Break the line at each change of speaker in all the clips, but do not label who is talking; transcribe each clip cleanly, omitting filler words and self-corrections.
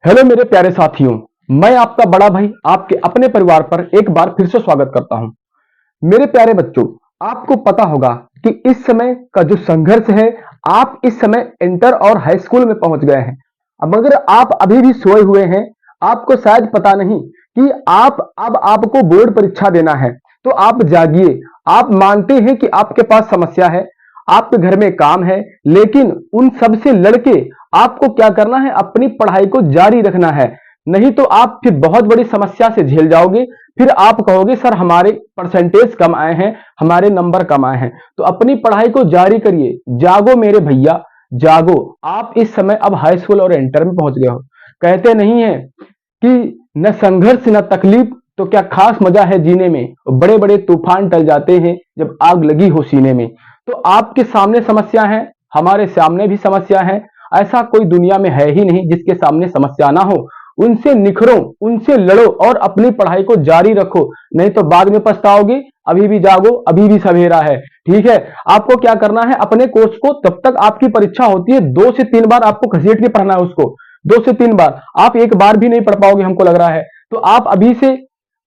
Hello मेरे प्यारे साथियों, मैं आपका बड़ा भाई आपके अपने परिवार पर एक बार फिर से स्वागत करता हूं। मेरे प्यारे बच्चों, आपको पता होगा कि इस समय का जो संघर्ष है, आप इस समय इंटर और हाई स्कूल में पहुंच गए हैं। अब अगर आप अभी भी सोए हुए हैं, आपको शायद पता नहीं कि अब आपको बोर्ड परीक्षा देना है, तो आप जागिए। आप मानते हैं कि आपके पास समस्या है, आपके घर में काम है, लेकिन उन सब से लड़के आपको क्या करना है, अपनी पढ़ाई को जारी रखना है। नहीं तो आप फिर बहुत बड़ी समस्या से झेल जाओगे। फिर आप कहोगे सर हमारे परसेंटेज कम आए हैं, हमारे नंबर कम आए हैं। तो अपनी पढ़ाई को जारी करिए, जागो मेरे भैया, जागो। आप इस समय अब हाई स्कूल और इंटर में पहुंच गए हो। कहते नहीं है कि न संघर्ष न तकलीफ तो क्या खास मजा है जीने में, बड़े बड़े तूफान टल जाते हैं जब आग लगी हो सीने में। तो आपके सामने समस्या है, हमारे सामने भी समस्या है। ऐसा कोई दुनिया में है ही नहीं जिसके सामने समस्या ना हो। उनसे निखरो, उनसे लड़ो और अपनी पढ़ाई को जारी रखो, नहीं तो बाद में पछताओगे। अभी भी जागो, अभी भी सवेरा है। ठीक है, आपको क्या करना है, अपने कोर्स को तब तक आपकी परीक्षा होती है 2 से 3 बार आपको घसीट के पढ़ना है उसको। 2 से 3 बार, आप एक बार भी नहीं पढ़ पाओगे हमको लग रहा है। तो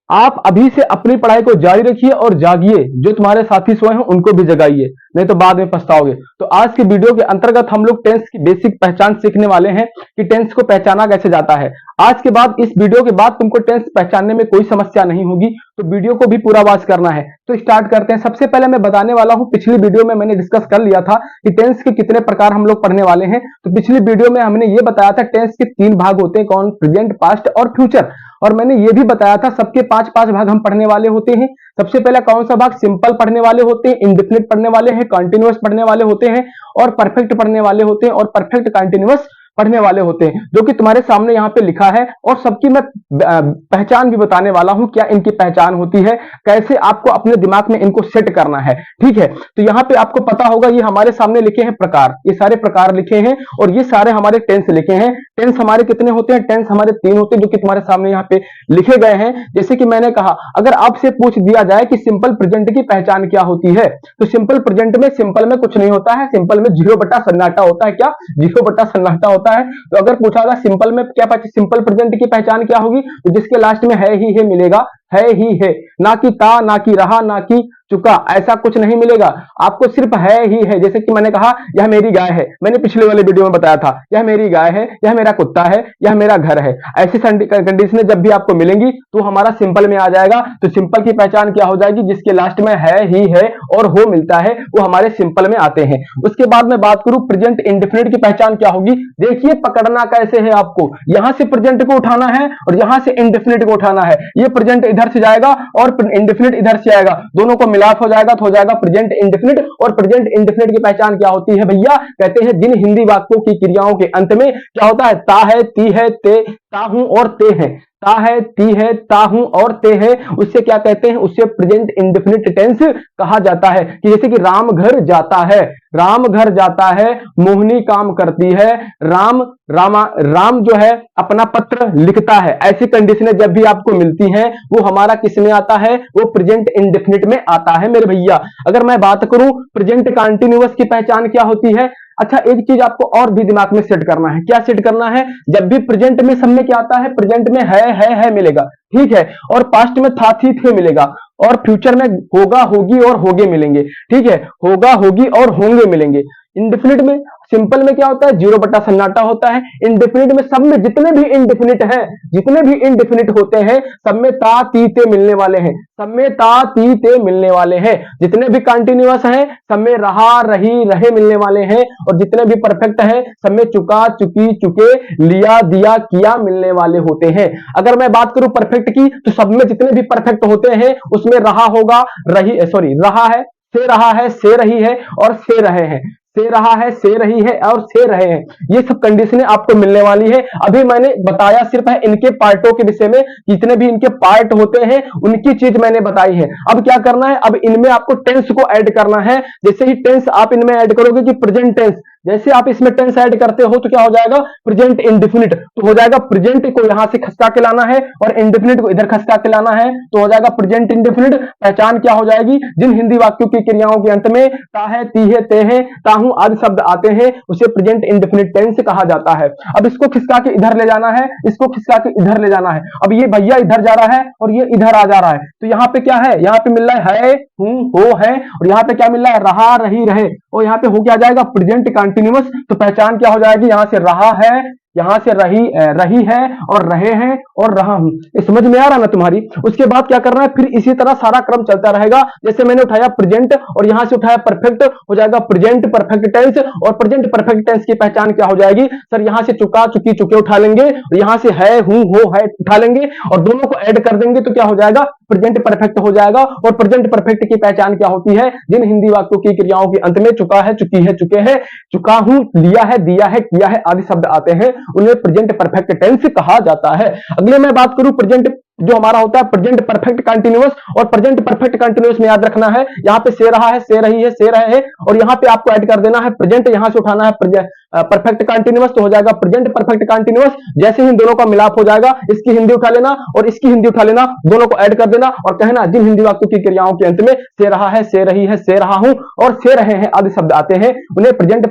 आप अभी से अपनी पढ़ाई को जारी रखिए और जागिए। जो तुम्हारे साथी सोए हैं उनको भी जगाइए, नहीं तो बाद में पछताओगे। तो आज की वीडियो के अंतर्गत हम लोग टेंस की बेसिक पहचान सीखने वाले हैं कि टेंस को पहचाना कैसे जाता है। आज के बाद, इस वीडियो के बाद तुमको टेंस पहचानने में कोई समस्या नहीं होगी। तो वीडियो को भी पूरा वॉच करना है। तो स्टार्ट करते हैं। सबसे पहले मैं बताने वाला हूं, पिछली वीडियो में मैंने डिस्कस कर लिया था कि टेंस के कितने प्रकार हम लोग पढ़ने वाले हैं। तो पिछली वीडियो में हमने ये बताया था टेंस के 3 भाग होते हैं, कौन, प्रेजेंट, पास्ट और फ्यूचर। और मैंने ये भी बताया था सबके 5-5 भाग हम पढ़ने वाले होते हैं। सबसे पहला कौन सा भाग, सिंपल पढ़ने वाले होते हैं, इंडेफिनिट पढ़ने वाले हैं, कंटीन्यूअस पढ़ने वाले होते हैं और परफेक्ट पढ़ने वाले होते हैं और परफेक्ट कंटीन्यूअस पढ़ने वाले होते हैं, जो कि तुम्हारे सामने यहां पे लिखा है। और सबकी मैं पहचान भी बताने वाला हूं, क्या इनकी पहचान होती है, कैसे आपको अपने दिमाग में इनको सेट करना है। ठीक है, तो यहां पे आपको पता होगा, ये हमारे सामने लिखे हैं प्रकार, ये सारे प्रकार लिखे हैं और ये सारे हमारे टेंस लिखे हैं। टेंस हमारे कितने होते हैं, टेंस हमारे 3 होते हैं, जो कि तुम्हारे सामने यहाँ पे लिखे गए हैं। जैसे कि मैंने कहा, अगर आपसे पूछ दिया जाए कि सिंपल प्रेजेंट की पहचान क्या होती है, तो सिंपल प्रेजेंट में, सिंपल में कुछ नहीं होता है, सिंपल में 0 बटा सन्नाटा होता है। क्या, 0 बटा सन्नाटा होता है। तो अगर पूछा था सिंपल में क्या, सिंपल प्रेजेंट की पहचान क्या होगी, तो जिसके लास्ट में है ही है मिलेगा, है ही है, ना कि था, ना कि रहा, ना कि चुका, ऐसा कुछ नहीं मिलेगा आपको, सिर्फ है ही है। जैसे कि मैंने कहा, यह मेरी गाय है, मैंने पिछले वाले वीडियो में बताया था, यह मेरी गाय है, यह मेरा कुत्ता है, यह मेरा घर है। ऐसी कंडीशनें जब भी आपको मिलेंगी तो हमारा सिंपल में आ जाएगा। तो सिंपल की पहचान क्या हो जाएगी, जिसके लास्ट में है ही है और हो मिलता है, वो हमारे सिंपल में आते हैं। उसके बाद मैं बात करूं प्रेजेंट इंडेफिनिट की पहचान क्या होगी। देखिए पकड़ना कैसे है, आपको यहां से प्रेजेंट को उठाना है और यहां से इंडेफिनिट को उठाना है। ये प्रेजेंट इधर से जाएगा और इंडेफिनिट इधर से आएगा, दोनों को मिलाप हो जाएगा तो हो जाएगा प्रेजेंट इंडेफिनिट। और प्रेजेंट इंडेफिनिट की पहचान क्या होती है भैया, कहते हैं जिन हिंदी वाक्यों की क्रियाओं के अंत में क्या होता है, ता है, ती है, ते, ता हूं और ते है, ता है, ती है, ता हूं और ते है, उससे क्या कहते हैं, उससे प्रेजेंट इंडेफिनिट टेंस कहा जाता है। कि जैसे कि राम घर जाता है, राम घर जाता है, मोहिनी काम करती है, राम जो है अपना पत्र लिखता है। ऐसी कंडीशनें जब भी आपको मिलती हैं, वो हमारा किस में आता है, वो प्रेजेंट इंडेफिनिट में आता है मेरे भैया। अगर मैं बात करूं प्रेजेंट कंटीन्यूअस की पहचान क्या होती है। अच्छा, एक चीज आपको और भी दिमाग में सेट करना है। क्या सेट करना है, जब भी प्रेजेंट में सब में क्या आता है, प्रेजेंट में है मिलेगा, ठीक है, और पास्ट में था, थी, थे मिलेगा, और फ्यूचर में होगा, होगी और होगे मिलेंगे। ठीक है, होगा, होगी और होंगे मिलेंगे। इंडेफिनिट में, सिंपल में क्या होता है, 0 बटा सन्नाटा होता है। इंडेफिनिट में सब में जितने भी इंडेफिनिट है, जितने भी इंडेफिनिट होते हैं, सब में ता, ती, ते मिलने वाले हैं, सब में ता, ती, ते मिलने वाले हैं। जितने भी कंटिन्यूअस हैं, सब में रहा, रही, रहे मिलने वाले हैं। और जितने भी परफेक्ट हैं, सब में चुका, चुकी, चुके, लिया, दिया, किया मिलने वाले होते हैं। अगर मैं बात करूं परफेक्ट की, तो सब में जितने भी परफेक्ट होते हैं, उसमें रहा होगा, रहा है, से रही है और से रहे हैं, से रहा है, से रही है और से रहे हैं। ये सब कंडीशनें आपको मिलने वाली है। अभी मैंने बताया सिर्फ है इनके पार्टों के विषय में, जितने भी इनके पार्ट होते हैं उनकी चीज मैंने बताई है। अब क्या करना है, अब इनमें आपको टेंस को ऐड करना है। जैसे ही टेंस आप इनमें ऐड करोगे कि प्रेजेंट टेंस, जैसे आप इसमें टेंस ऐड करते हो तो क्या हो जाएगा, प्रेजेंट इंडेफिनिट, तो हो जाएगा प्रेजेंट को यहां से खसका के लाना है और इंडेफिनिट को इधर खसका के लाना है, तो हो जाएगा प्रेजेंट इंडेफिनिट। पहचान क्या हो जाएगी, जिन हिंदी वाक्यों की क्रियाओं के अंत में ता है, ती है, ते है, ताहू आदि शब्द आते हैं उसे प्रेजेंट इंडेफिनिट टेंस कहा जाता है। अब इसको खिसका के इधर ले जाना है, इसको खिसका के इधर ले जाना है। अब ये भैया इधर जा रहा है और ये इधर आ जा रहा है, तो यहाँ पे क्या है, यहाँ पे मिल रहा है हूं, हो, है, और यहाँ पे क्या मिल रहा है, रहा, रही, रहे, और यहाँ पे हो क्या जाएगा, प्रेजेंट कंटिन्यूअस। तो पहचान क्या हो जाएगी, यहां से रहा है, यहां से रही है और रहे हैं और रहा हूं। ये समझ में आ रहा ना तुम्हारी। उसके बाद क्या करना है, फिर इसी तरह सारा क्रम चलता रहेगा। जैसे मैंने उठाया प्रेजेंट और यहां से उठाया परफेक्ट, हो जाएगा प्रेजेंट परफेक्ट टेंस। और प्रेजेंट परफेक्ट टेंस की पहचान क्या हो जाएगी, सर यहां से चुका, चुकी, चुके उठा लेंगे और यहां से है, हूं, हो, है उठा लेंगे और दोनों को ऐड कर देंगे तो क्या हो जाएगा, प्रेजेंट परफेक्ट हो जाएगा। और प्रेजेंट परफेक्ट की पहचान क्या होती है, जिन हिंदी वाक्यों की क्रियाओं के अंत में चुका है, चुकी है, चुके हैं, चुका हूं, लिया है, दिया है, किया है आदि शब्द आते हैं, उन्हें प्रेजेंट परफेक्ट टेंस कहा जाता है। अगले मैं बात करूं प्रेजेंट जो हमारा होता है प्रेजेंट परफेक्ट कंटीन्यूअस। और प्रेजेंट परफेक्ट कंटीन्यूअस में याद रखना है, यहाँ पे से रहा है, से रही है, से रहे हैं, और यहाँ पे आपको ऐड कर देना है प्रेजेंट, यहां से उठाना है परफेक्ट कंटीन्यूअस, तो हो जाएगा प्रेजेंट परफेक्ट कंटीन्यूअस। जैसे ही दोनों का मिलाप हो जाएगा, इसकी हिंदी उठा लेना और इसकी हिंदी उठा लेना, दोनों को ऐड कर देना और कहना जिन हिंदी वाक्यों की क्रियाओं के अंत में से रहा है, से रही है, से रहा हूं और से रहे हैं आदि शब्द आते हैं, उन्हें प्रेजेंट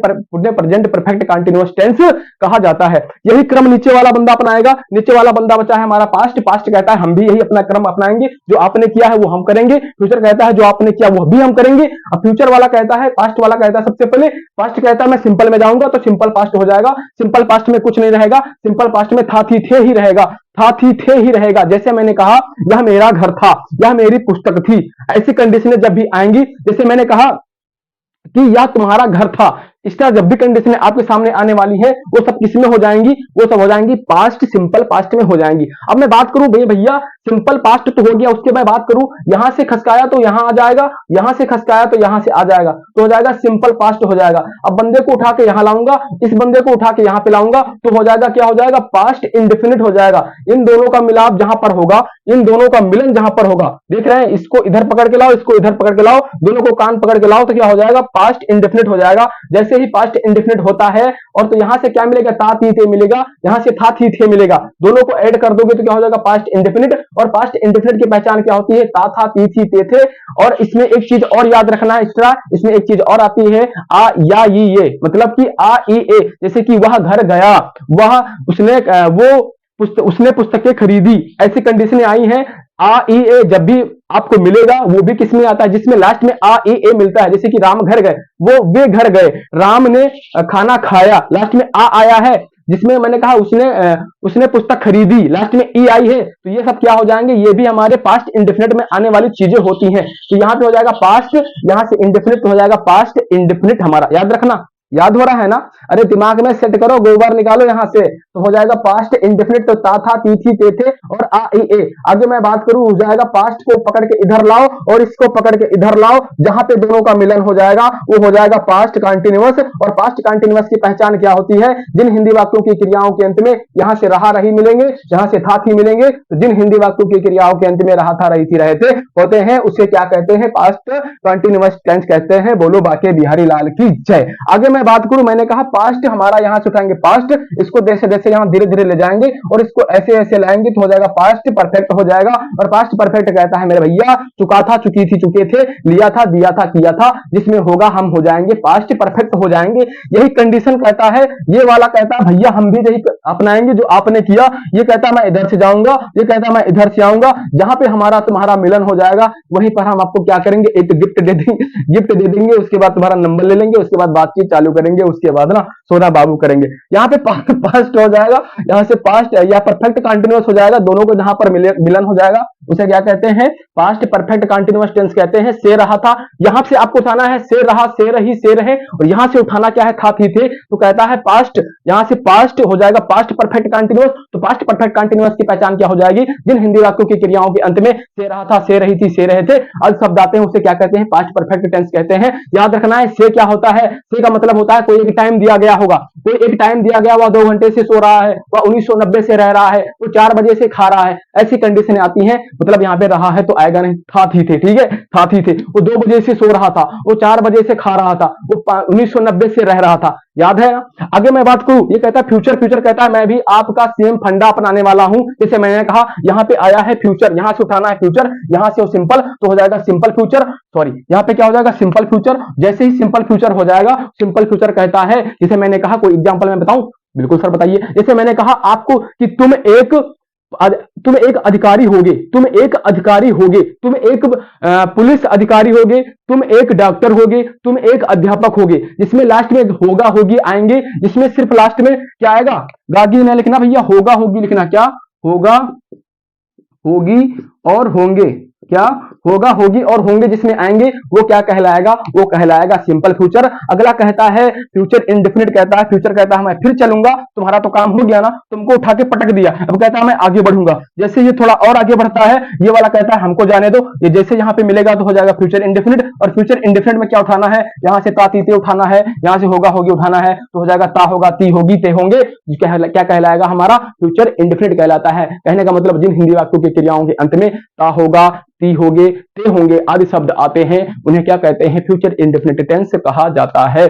परफेक्ट कंटीन्यूअस टेंस कहा जाता है। यही क्रम नीचे वाला बंदा अपनाएगा। नीचे वाला बंदा बचा है हमारा पास्ट। पास्ट कहता है हम भी यही अपना क्रम अपनाएंगे, जो आपने किया है वो हम करेंगे। फ्यूचर कहता है जो आपने किया वो भी हम करेंगे। अब फ्यूचर वाला कहता है, पास्ट वाला कहता है सबसे पहले, पास्ट कहता है मैं सिंपल में जाऊंगा तो सिंपल पास्ट हो जाएगा। सिंपल पास्ट में कुछ नहीं रहेगा, सिंपल पास्ट में था, थी, थे ही रहेगा, था, थी, थे ही रहेगा। जैसे मैंने कहा यह मेरा घर था, यह मेरी पुस्तक थी, ऐसी कंडीशनें जब भी आएंगी, जैसे मैंने कहा कि यह तुम्हारा घर था, इस तरह जब भी कंडीशन आपके सामने आने वाली है वो सब किस में हो जाएंगी, वो सब हो जाएंगी पास्ट, सिंपल पास्ट में हो जाएंगी। अब मैं बात करूं भैया सिंपल पास्ट तो हो गया, उसके बाद बात करूं यहां से खसकाया तो यहां आ जाएगा, यहां से खसकाया तो यहां से आ जाएगा, तो हो जाएगा सिंपल पास्ट हो जाएगा। अब बंदे को उठा के यहां लाऊंगा, इस बंदे को उठा के यहां पे लाऊंगा, तो हो जाएगा क्या हो जाएगा, पास्ट इंडेफिनिट हो जाएगा। इन दोनों का मिलाप जहां पर होगा, इन दोनों का मिलन जहां पर होगा, देख रहे हैं, इसको इधर पकड़ के लाओ, इसको इधर पकड़ के लाओ, दोनों को कान पकड़ के लाओ, तो क्या हो जाएगा, पास्ट इंडेफिनिट हो जाएगा। जैसे ही पास्ट इंडेफिनिट होता है और तो यहां से क्या मिलेगा, ता, ती, ते मिलेगा, यहां से था, थी, थे मिलेगा, दोनों को ऐड कर दोगे तो क्या हो जाएगा, पास्ट इंडेफिनिट। और पास्ट इंडेफिनिट की पहचान क्या होती है, ता, था, ती, थी, ते थे। और इसमें एक चीज और याद रखना है एक्स्ट्रा, इसमें एक चीज और आती है आ, या, ये, मतलब कि आ, ई, ए। जैसे कि वह घर गया, वह उसने पुस्तकें खरीदी, ऐसी कंडीशनें आई हैं। आ, ई, ए जब भी आपको मिलेगा वो भी किसमें आता है, जिसमें लास्ट में आ, ई, ए मिलता है। जैसे कि राम घर गए, वे घर गए, राम ने खाना खाया, लास्ट में आ आया है। जिसमें मैंने कहा उसने पुस्तक खरीदी, लास्ट में ई आई है, तो ये सब क्या हो जाएंगे, ये भी हमारे पास्ट इंडेफिनिट में आने वाली चीजें होती हैं। तो यहां पे हो जाएगा पास्ट, यहां से इंडेफिनिट हो जाएगा पास्ट इंडेफिनिट हमारा। याद रखना, याद हो रहा है ना, अरे दिमाग में सेट करो, गोबर निकालो यहां से, तो हो जाएगा पास्ट इंडेफिनिट, तो ता, था, ती, थी, ते थे और आ, ई, ए। आगे मैं बात करूं, हो जाएगा पास्ट को पकड़ के इधर लाओ और इसको पकड़ के इधर लाओ, जहां पे दोनों का मिलन हो जाएगा वो हो जाएगा पास्ट कंटीन्यूअस। और पास्ट कंटीन्यूअस की पहचान क्या होती है, जिन हिंदी वाक्यों की क्रियाओं के अंत में यहां से रहा, रही मिलेंगे, यहां से था, थी मिलेंगे, तो जिन हिंदी वाक्यों की क्रियाओं के अंत में रहा, था, रही, थी, रहे थे होते हैं, उसे क्या कहते हैं, पास्ट कंटीन्यूअस टेंस कहते हैं। बोलो बाके बिहारी लाल की जय। आगे मैं बात करूं, मैंने कहा पास्ट हमारा यहां से उठाएंगे पास्ट, इसको जैसे जैसे यहां धीरे धीरे ले जाएंगे और इसको ऐसे ऐसे लाएंगे तो हो जाएगा पास्ट परफेक्ट हो जाएगा। और पास्ट परफेक्ट कहता है मेरे भैया चुका था, चुकी थी, चुके थे, लिया था, दिया था, किया था, जिसमें होगा हम हो जाएंगे पास्ट परफेक्ट हो जाएंगे। यही कंडीशन कहता है। ये वाला कहता है भैया हम भी यही अपनाएंगे जो आपने किया, ये कहता है मैं इधर से जाऊंगा, ये कहता है मैं इधर से आऊंगा, जहां पे हमारा तुम्हारा मिलन हो जाएगा वहीं पर हम आपको क्या करेंगे, एक गिफ्ट दे देंगे, उसके बाद तुम्हारा नंबर ले लेंगे, उसके बाद बातचीत चालू करेंगे, उसके बाद ना सोना बाबू करेंगे। यहाँ पे पास्ट हो जाएगा, यहाँ से पास्ट या परफेक्ट कंटीन्यूअस हो जाएगा, दोनों को जहां पर मिलन हो जाएगा उसे क्या कहते हैं, पास्ट परफेक्ट कंटीन्यूअस टेंस कहते हैं। से रहा था, यहां से आपको उठाना है से रहा, से रही, से रहे, और यहां से उठाना क्या है, था, थी, थे, तो कहता है पास्ट, यहां से पास्ट हो जाएगा पास्ट परफेक्ट कंटीन्यूअस। तो पास्ट परफेक्ट कंटीन्यूअस की पहचान क्या हो जाएगी, जिन हिंदी वाक्यों की क्रियाओं के अंत में से रहा था, से रही थी, से रहे थे आज शब्द आते हैं, उसे क्या कहते हैं, पास्ट परफेक्ट टेंस कहते हैं। याद रखना है से क्या होता है, से का मतलब होता है कोई एक टाइम दिया गया होगा, कोई एक टाइम दिया गया, वह 2 घंटे से सो रहा है, वह 1990 से रह रहा है, वो 4 बजे से खा रहा है, ऐसी कंडीशन आती है। मतलब यहाँ पे रहा है तो आएगा नहीं, था, थी, थे, ठीक है, था, थी, थे, वो 2 बजे से सो रहा था, वो 4 बजे से खा रहा था, वो 1990 से रह रहा था, याद है ना। आगे मैं बात करूं, ये कहता है फ्यूचर, फ्यूचर कहता है मैं भी आपका सेम फंडा अपनाने वाला हूं। जैसे मैंने कहा यहाँ पे आया है फ्यूचर, यहां से उठाना है फ्यूचर, यहां से वो सिंपल, तो हो जाएगा सिंपल फ्यूचर, सॉरी यहाँ पे क्या हो जाएगा सिंपल फ्यूचर। जैसे ही सिंपल फ्यूचर हो जाएगा, सिंपल फ्यूचर कहता है, जैसे मैंने कहा कोई एग्जांपल मैं बताऊं, बिल्कुल सर बताइए। जैसे मैंने कहा आपको कि तुम एक अधिकारी होगे, तुम एक अधिकारी होगे, तुम एक पुलिस अधिकारी होगे, तुम एक डॉक्टर होगे, तुम एक अध्यापक होगे, जिसमें लास्ट में होगा होगी आएंगे, जिसमें सिर्फ लास्ट में क्या आएगा, गागी ना लिखना भैया, होगा होगी लिखना, क्या होगा होगी और होंगे, क्या होगा होगी और होंगे, जिसमें आएंगे वो क्या कहलाएगा, वो कहलाएगा सिंपल फ्यूचर। अगला कहता है फ्यूचर इंडेफिनिट, कहता है फ्यूचर कहता है मैं फिर चलूंगा, तुम्हारा तो काम हो गया ना, तुमको उठा के पटक दिया, अब कहता है मैं आगे बढ़ूंगा। जैसे ये थोड़ा और आगे बढ़ता है, ये वाला कहता है हमको जाने दो, ये जैसे यहाँ पे मिलेगा तो हो जाएगा फ्यूचर इंडेफिनिट। और फ्यूचर इंडेफिनिट में क्या उठाना है, यहाँ से तातीते उठाना है, यहाँ से होगा होगी उठाना है, तो हो जाएगा ता होगा ती होगी ते होंगे, क्या कहलाएगा हमारा फ्यूचर इंडेफिनिट कहलाता है। कहने का मतलब जिन हिंदी वाक्यों की क्रियाओं के अंत में ता होगा, ती होगे, ते होंगे आदि शब्द आते हैं, उन्हें क्या कहते हैं, फ्यूचर इंडेफिनिट टेंस कहा जाता है।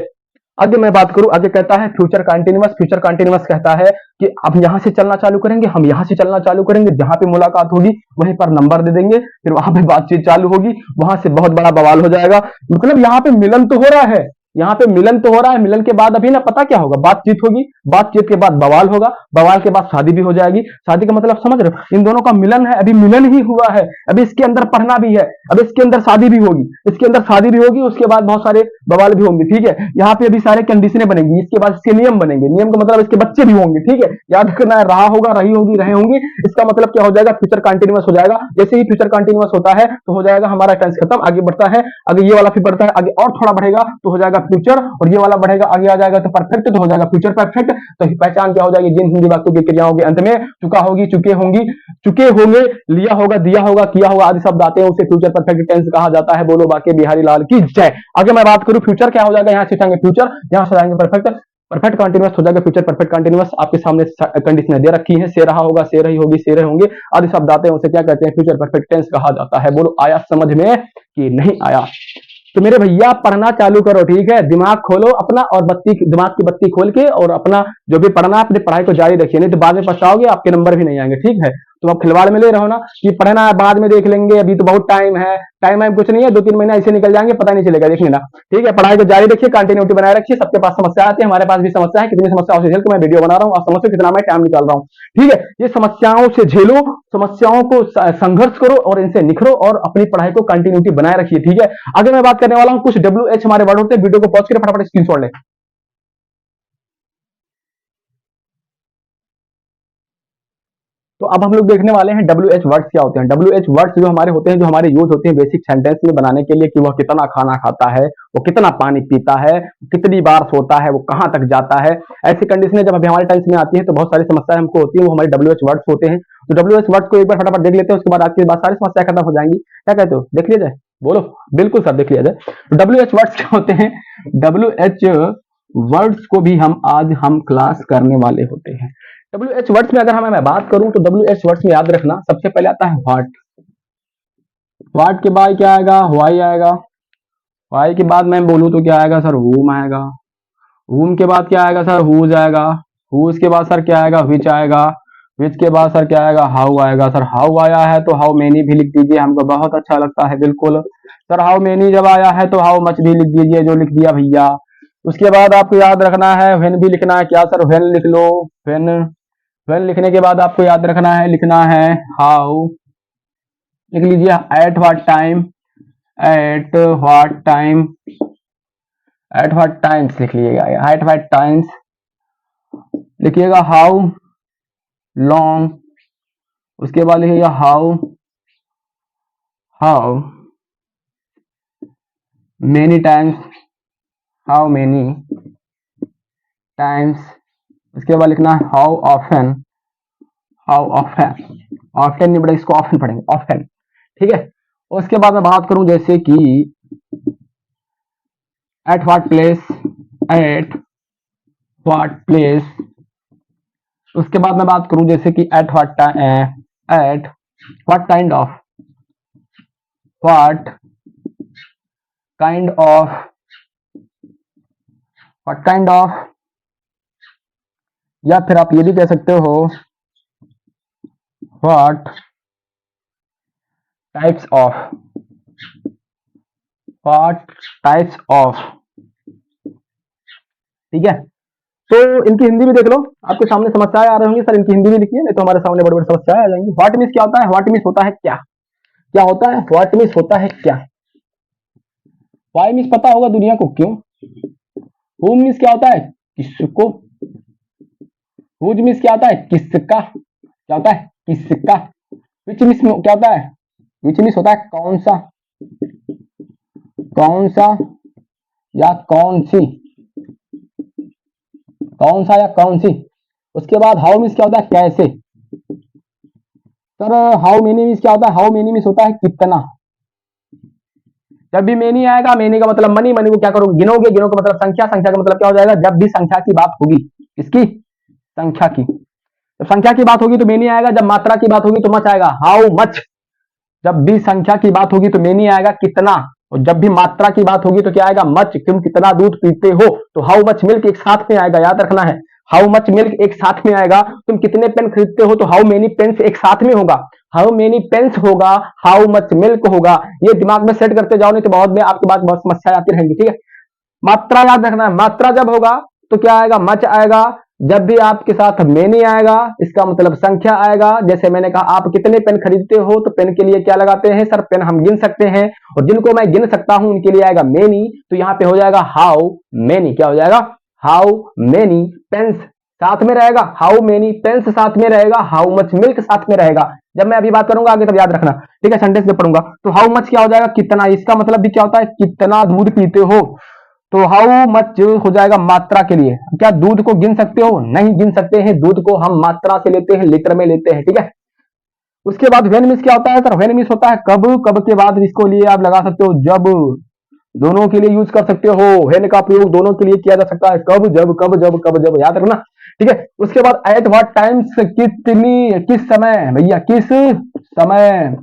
आगे मैं बात करूं, आगे कहता है फ्यूचर कंटीन्यूअस। फ्यूचर कंटीन्यूअस कहता है कि अब यहां से चलना चालू करेंगे, हम यहां से चलना चालू करेंगे, जहां पे मुलाकात होगी वहीं पर नंबर दे देंगे, फिर वहां पे बातचीत चालू होगी, वहां से बहुत बड़ा बवाल हो जाएगा। मतलब यहाँ पे मिलन तो हो रहा है, यहाँ पे मिलन तो हो रहा है, मिलन के बाद अभी ना पता क्या होगा, बातचीत होगी, बातचीत के बाद बवाल होगा, बवाल के बाद शादी भी हो जाएगी। शादी का मतलब समझ रहे हो, इन दोनों का मिलन है, अभी मिलन ही हुआ है, अभी इसके अंदर पढ़ना भी है, अब इसके अंदर शादी भी होगी, इसके अंदर शादी भी होगी, उसके बाद बहुत सारे बवाल भी होंगे, ठीक है। यहाँ पे अभी सारे कंडीशनें बनेंगी, इसके बाद इसके नियम बनेंगे, नियम का मतलब इसके बच्चे भी होंगे, ठीक है। याद रखना है, रहा होगा, रही होगी, रहे होंगे, इसका मतलब क्या हो जाएगा, फ्यूचर कंटिन्यूअस हो जाएगा। जैसे ही फ्यूचर कंटिन्यूअस होता है तो हो जाएगा हमारा टेंस खत्म, आगे बढ़ता है, आगे ये वाला फिर बढ़ता है, आगे और थोड़ा बढ़ेगा तो हो जाएगा फ्यूचर, और ये वाला बढ़ेगा आगे आ जाएगा तो परफेक्ट, तो हो जाएगा फ्यूचर परफेक्ट। तो पहचान क्या हो जाएगी, जिन हिंदी वाक्यों की क्रियाओं के अंत में चुका होगी, चुके होंगी, चुके होंगे, लिया होगा, दिया होगा, किया होगा आदि शब्द आते हैं, उसे फ्यूचर परफेक्ट टेंस कहा जाता है। बोलो बाकी बिहारी लाल की जय। आगे मैं बात करूं, फ्यूचर क्या हो जाएगा, यहां से उठाएंगे फ्यूचर, यहां से आएंगे परफेक्ट, परफेक्ट कंटीन्यूअस हो जाएगा फ्यूचर परफेक्ट कंटीन्यूअस। आपके सामने कंडीशन दे रखी है, से रहा होगा, से रही होगी, से रहे होंगे आदि शब्द आते हैं, उसे क्या कहते हैं, फ्यूचर परफेक्ट टेंस कहा जाता है। बोलो आया समझ में कि नहीं आया। तो मेरे भैया पढ़ना चालू करो, ठीक है, दिमाग खोलो अपना, और दिमाग की बत्ती खोल के और अपना जो भी पढ़ना अपनी पढ़ाई को जारी रखिए, नहीं तो बाद में पछताओगे, आपके नंबर भी नहीं आएंगे, ठीक है। तो आप खिलवाड़ में ले रहो ना कि पढ़ना है बाद में देख लेंगे, अभी तो बहुत टाइम है, टाइम है कुछ नहीं है, 2-3 महीने ऐसे निकल जाएंगे, पता नहीं चलेगा, देख लेना, ठीक है। पढ़ाई को जारी रखिए, कंटिन्यूटी बनाए रखिए। सबके पास समस्या आती है, हमारे पास भी समस्या है, कितनी समस्याओं से झेल के मैं वीडियो बना रहा हूँ, आप समझो कितना मैं टाइम निकाल रहा हूँ, ठीक है। ये समस्याओं से झेलो, समस्याओं को संघर्ष करो और इनसे निखरो और अपनी पढ़ाई को कंटिन्यूटी बनाए रखिए, ठीक है। आगे मैं बात करने वाला हूँ, कुछ WH हमारे वर्ड होते हैं, वीडियो को पॉज करके फटाफट स्क्रीनशॉट लें। तो अब हम लोग देखने वाले हैं WH वर्ड्स क्या होते हैं। WH वर्ड्स जो हमारे होते हैं, जो हमारे यूज होते हैं बेसिक सेंटेंस में बनाने के लिए, कि वह कितना खाना खाता है, वो कितना पानी पीता है, कितनी बार सोता है, वो कहाँ तक जाता है, ऐसी कंडीशनें जब अभी हमारे टेंस में आती है तो बहुत सारी समस्याएं हमको होती है, वो हमारे WH वर्ड्स होते हैं। तो WH वर्ड्स को एक बार फटाफट देख लेते हैं, उसके बाद आपकी बात सारी समस्या खत्म हो जाएंगी। क्या कहते हो, देख लिया जाए, बोलो। बिल्कुल सर, देख लिया जाए। तो WH वर्ड्स क्या होते हैं, WH वर्ड्स को भी हम क्लास करने वाले होते हैं। WH वर्ड्स में अगर मैं बात करूं तो WH वर्ड्स में याद रखना, सबसे पहले आता है व्हाट। व्हाट के बाद क्या आएगा, व्हाई आएगा। व्हाई के बाद मैं बोलूं तो क्या आएगा सर, whom आएगा। whom के बाद क्या आएगा सर, whose आएगा। whose के बाद सर क्या आएगा, which आएगा। which के बाद सर क्या आएगा, how आएगा। सर how आया है तो how many भी लिख दीजिए, हमको बहुत अच्छा लगता है, बिल्कुल। सर how many जब आया है तो how much भी लिख दीजिए, जो लिख दिया भैया। उसके बाद आपको याद रखना है when भी लिखना है, क्या सर when लिख लो। when लिखने के बाद आपको याद रखना है, लिखना है हाउ, लिख लीजिए at what time, at what time, at what times लिख लीजिएगा, एट व्हाट टाइम्स लिखिएगा, हाउ लॉन्ग, उसके बाद लिखिएगा how how many times, how many times, उसके बाद लिखना है how often, how often, often नहीं पढ़ेंगे, इसको ऑफन पढ़ेंगे, ऑफन, ठीक है। उसके बाद मैं बात करूं जैसे कि at what place, at what place, उसके बाद मैं बात करूं जैसे कि at what kind of, what kind of, what kind of या फिर आप ये भी कह सकते हो what types of, what types of, ठीक है। तो इनकी हिंदी भी देख लो, आपके सामने समस्याएं आ रही होंगी, सर इनकी हिंदी भी लिखिए, नहीं तो हमारे सामने बड़ी बड़ी समस्याएं आ जाएंगी। व्हाट मीन्स क्या होता है? व्हाट मीन्स होता है क्या? क्या होता है? व्हाट मीन्स होता है क्या? वाई मीन्स पता होगा दुनिया को क्यों। हु मीन्स क्या होता है? किसको। हुज मीन्स क्या होता है? किसका। क्या होता है? किसका। विच मीन्स क्या होता है? विच मीन्स होता है कौन सा, कौन सा या कौन सी, कौन सा या कौन सी। उसके बाद हाउ मीन्स क्या होता है? कैसे। सर हाउ मेनी मीन्स क्या होता है? हाउ मेनी मीन्स होता है कितना। जब भी मेनी आएगा, मेनी का मतलब मनी, मनी को क्या करोगे? गिनोगे, गिनो का मतलब संख्या, संख्या का मतलब क्या हो जाएगा? जब भी संख्या की बात होगी, इसकी संख्या की, जब संख्या की बात होगी तो मेनी आएगा, जब मात्रा की बात होगी तो मच आएगा, हाउ मच। जब भी संख्या की बात होगी तो मेनी आएगा, कितना। और जब भी मात्रा की बात होगी तो क्या आएगा? मच। तुम कितना दूध पीते हो, तो हाउ मच मिल्क एक साथ में आएगा, याद रखना है। हाउ मच मिल्क एक साथ में आएगा। तुम कितने पेन खरीदते हो, तो हाउ मेनी पेन्स एक साथ में होगा। हाउ मेनी पेन्स होगा, हाउ मच मिल्क होगा। ये दिमाग में सेट करते जाओ, नहीं तो बहुत में आपके पास बहुत समस्या आती रहेंगी, ठीक है। मात्रा याद रखना है, मात्रा जब होगा तो क्या आएगा? मच आएगा। जब भी आपके साथ मेनी आएगा, इसका मतलब संख्या आएगा। जैसे मैंने कहा, आप कितने पेन खरीदते हो, तो पेन के लिए क्या लगाते हैं? सर पेन हम गिन सकते हैं, और जिनको मैं गिन सकता हूं उनके लिए आएगा मेनी। तो यहां पे हो जाएगा हाउ मेनी। क्या हो जाएगा? हाउ मेनी पेन्स साथ में रहेगा, हाउ मेनी पेन्स साथ में रहेगा, हाउ मच मिल्क साथ में रहेगा। जब मैं अभी बात करूंगा आगे तब याद रखना, ठीक है। सेंटेंस में पढ़ूंगा तो हाउ मच क्या हो जाएगा? कितना। इसका मतलब भी क्या होता है? कितना दूध पीते हो। तो हाउ मच हो जाएगा मात्रा के लिए। क्या दूध को गिन सकते हो? नहीं गिन सकते हैं, दूध को हम मात्रा से लेते हैं, लीटर में लेते हैं, ठीक है। उसके बाद व्हेन मीन्स क्या होता है? सर व्हेन मीन्स होता है कब। कब के बाद इसको लिए आप लगा सकते हो जब, दोनों के लिए यूज कर सकते हो। व्हेन का प्रयोग दोनों के लिए किया जा सकता है, कब जब, कब जब, कब जब, याद रखना, ठीक है। उसके बाद एट व्हाट टाइम्स, कितनी, किस समय भैया, किस समय,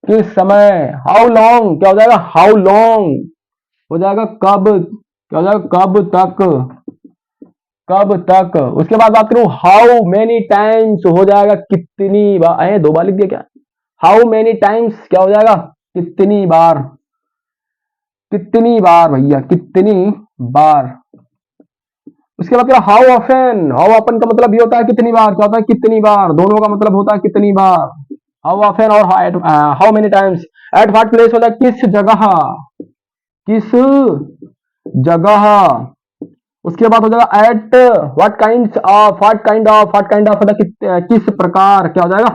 किस समय। हाउ लॉन्ग क्या हो जाएगा? हाउ लॉन्ग हो जाएगा कब, क्या हो जाएगा? कब तक, कब तक। उसके बाद बात करूं हाउ मेनी टाइम्स हो जाएगा कितनी बार। दो बार लिख दिया क्या? हाउ मेनी टाइम्स क्या हो जाएगा? कितनी बार, कितनी बार भैया, कितनी बार। उसके बाद हाउ ऑफन, हाउ ऑफन का मतलब ये होता है कितनी बार। क्या होता है? कितनी बार। दोनों का मतलब होता है कितनी बार। हाउ ऑफन और how many times. At what place होता है किस जगह, किस जगह। उसके बाद हो जाएगा at what kind of, what kind of, what kind of होता है किस प्रकार। क्या हो जाएगा?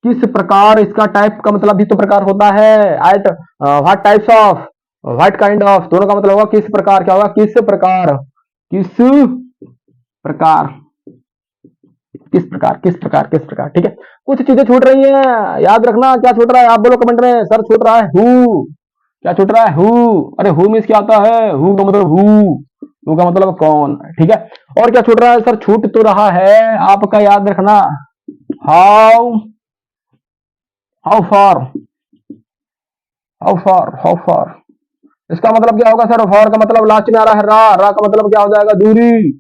किस प्रकार। इसका टाइप का मतलब भी तो प्रकार होता है। At what types of, what kind of, दोनों का मतलब होगा किस प्रकार। क्या होगा? किस प्रकार, किस प्रकार, किस प्रकार, किस प्रकार, किस प्रकार, ठीक है। कुछ चीजें छूट रही हैं, याद रखना। क्या छूट रहा है? आप बोलो कमेंट में, सर छूट रहा है हु। क्या छूट रहा है? हु। अरे हु मीन्स क्या होता है? हु का मतलब हु का मतलब कौन, ठीक है। और क्या छूट रहा है? सर छूट तो रहा है आपका, याद रखना, how, how far, how far, how far. इसका मतलब क्या होगा? सर फार का मतलब लास्ट में आ रहा है रा, रा का मतलब क्या हो जाएगा? दूरी।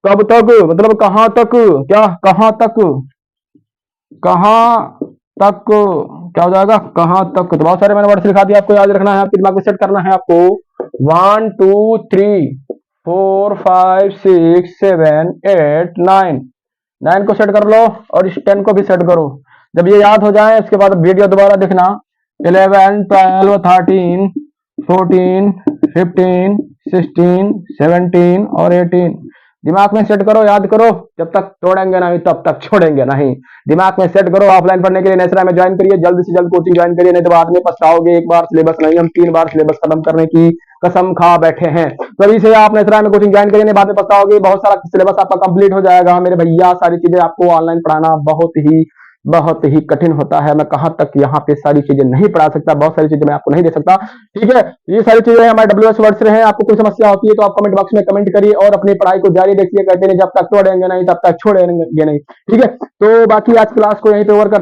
कब तक मतलब कहां तक, क्या कहां तक, कहां तक, क्या हो जाएगा? कहां तक। तो बहुत सारे मैंने वर्ड लिखा दिया, आपको याद रखना है, आपके दिमाग में सेट करना है आपको। 1 2 3 4 5 6 7 8 9, 9 को सेट कर लो और इस 10 को भी सेट करो। जब ये याद हो जाए उसके बाद वीडियो दोबारा देखना। 11 12 13 14 15 16 17 और 18 दिमाग में सेट करो, याद करो। जब तक तोड़ेंगे नहीं तब तक छोड़ेंगे नहीं। दिमाग में सेट करो। ऑफलाइन पढ़ने के लिए नेसरा में ज्वाइन करिए, जल्द से जल्द कोचिंग ज्वाइन करिए, नहीं तो बाद में पछताओगे। एक बार सिलेबस नहीं, हम 3 बार सिलेबस खत्म करने की कसम खा बैठे हैं। तभी से आप नेसरा में कोचिंग ज्वाइन करिए, नहीं बाद में पछताओगे। बहुत सारा सिलेबस आपका कंप्लीट हो जाएगा मेरे भैया। सारी चीजें आपको ऑनलाइन पढ़ाना बहुत ही कठिन होता है। मैं कहां तक यहाँ पे सारी चीजें नहीं पढ़ा सकता, बहुत सारी चीजें मैं आपको नहीं दे सकता, ठीक है। ये सारी चीजें हमारे WS वर्ड्स रहे हैं। आपको कोई समस्या होती है तो आप कमेंट बॉक्स में कमेंट करिए और अपनी पढ़ाई को जारी रखिए। कहते नहीं जब तक तोड़ेंगे नहीं तब तक छोड़ेंगे नहीं, ठीक है। तो बाकी आज क्लास को यहीं पे ओवर करते